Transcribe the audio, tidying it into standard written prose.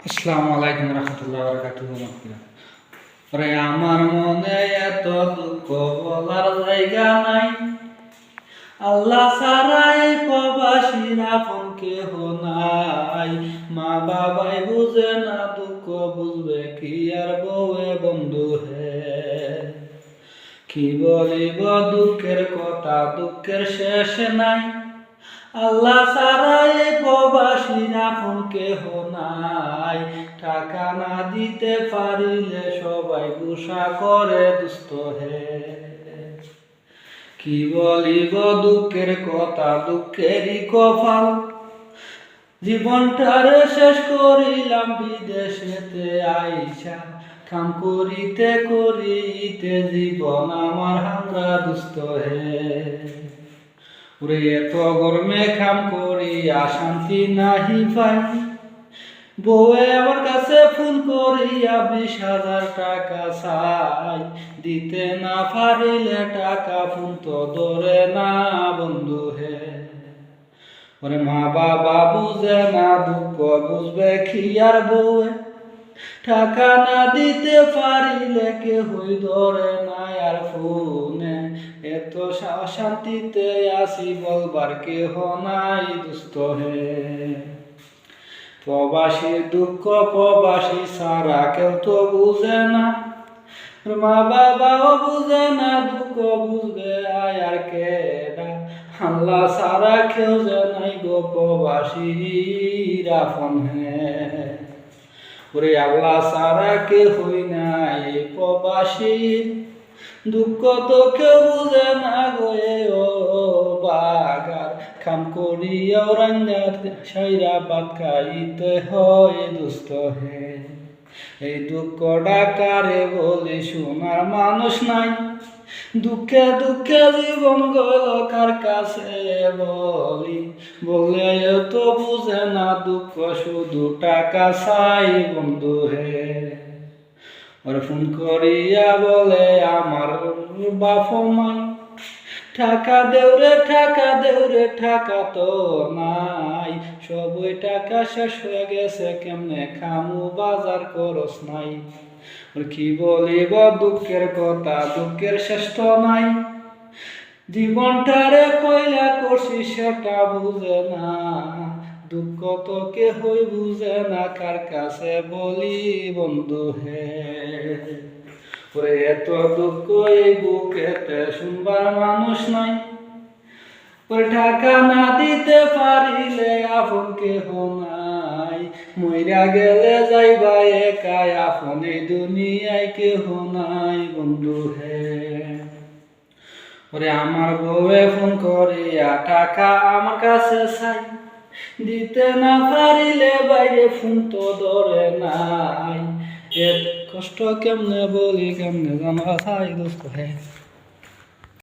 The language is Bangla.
আসসালামু আলাইকুম রহমতুল্লাহ বারাকাতুহু। ওরে আমার মনে এত দুঃখ বলার জায়গা নাই, আল্লাহ ছাড়া এই প্রবাসীর আপন কেহ নাই। মা বাবাই বুঝে না দুঃখ, বুঝবে কি আর বউয়ে বন্ধু হে। কি বলিব দুঃখের কথা, দুঃখের শেষ নাই। আল্লাহ ছাড়া এই প্রবাসীর আপন কেহ নাই। টাকা না দিতে পারিলে সবাই গুসা করে দুস্থ হে। কি বলিব দুঃখের কথা, দুঃখেরই কপাল। জীবনটারে শেষ করিলাম বিদেশেতে আইসা, কাম করিতে করিতে জীবন আমার হামরা দুস্থ হে। ওরে এত গরমে কাম করি শান্তি নাহি পাই, বউয়ে আমার কাছে ফোন করিয়া 20,000 টাকা চাই। দিতে না পারিলে টাকা ফোন তো ধরে না বন্ধু হে। ওরে মা বাবা বুঝে না দুঃখ, বুঝবে কি আর বউয়ে। টাকা না দিতে পারিলে কেহই ধরে না আর ফোনে। এত শান্তিতে আসি বলবার কেহ নাই দুস্থ হে। প্রবাসীর দুঃখ প্রবাসী ছাড়া কেউ তো বুঝে না, মা বাবাও বুঝে না দুঃখ, বুঝবে আর কেডা। আল্লাহ ছাড়া কেউ যে নাই গো প্রবাসীর আপন হে। ওরে আল্লাহ ছাড়া কেহই নাই প্রবাসীর, দুঃখ তো কেউ বুঝে না গো ও বাগার। কাম করিয়াও রান্না সাইরা ভাত খাইতে হয় দুস্থ হে। এই দুঃখ ডাকারে বলি শোনার মানুষ নাই, দুঃখে দুঃখে জীবন গেল কার কাছে বলি। বলে তো বুঝে না দুঃখ, শুধু টাকা চাই বন্ধু হে। ওরে ফোন করিয়া বলে আমার বাপ মাই, টাকা দেউরে টাকা দেউরে, টাকা তো নাই। সবই টাকা শেষ হয়ে গেছে, কেমনে খামু বাজার খরচ নাই। কি বলিব দুঃখের কথা, দুঃখের শেষ তো নাই। জীবনটারে কইলা করছি সেটা বুঝে না, দুঃখ তো কেহই বুঝে না, কার কাছে বলি বন্ধু হে। ওরে এত দুঃখ এই বুকেতে শুনবার মানুষ নাই, ওরে টাকা না দিতে পারিলে আপন কেহ নাই। মইরা গেলে যাইবা একাই, আপন এই দুনিয়ায় কেহ নাই বন্ধু হে। ওরে আমার বউয়ে ফোন করিয়া টাকা আমার কাছে চাই, দিতে না পারিলে বাইরে ফোন তো ধরে নাই। এত কষ্ট কেমনে বলি, কেমনে জানা চাই দুস্থ হে।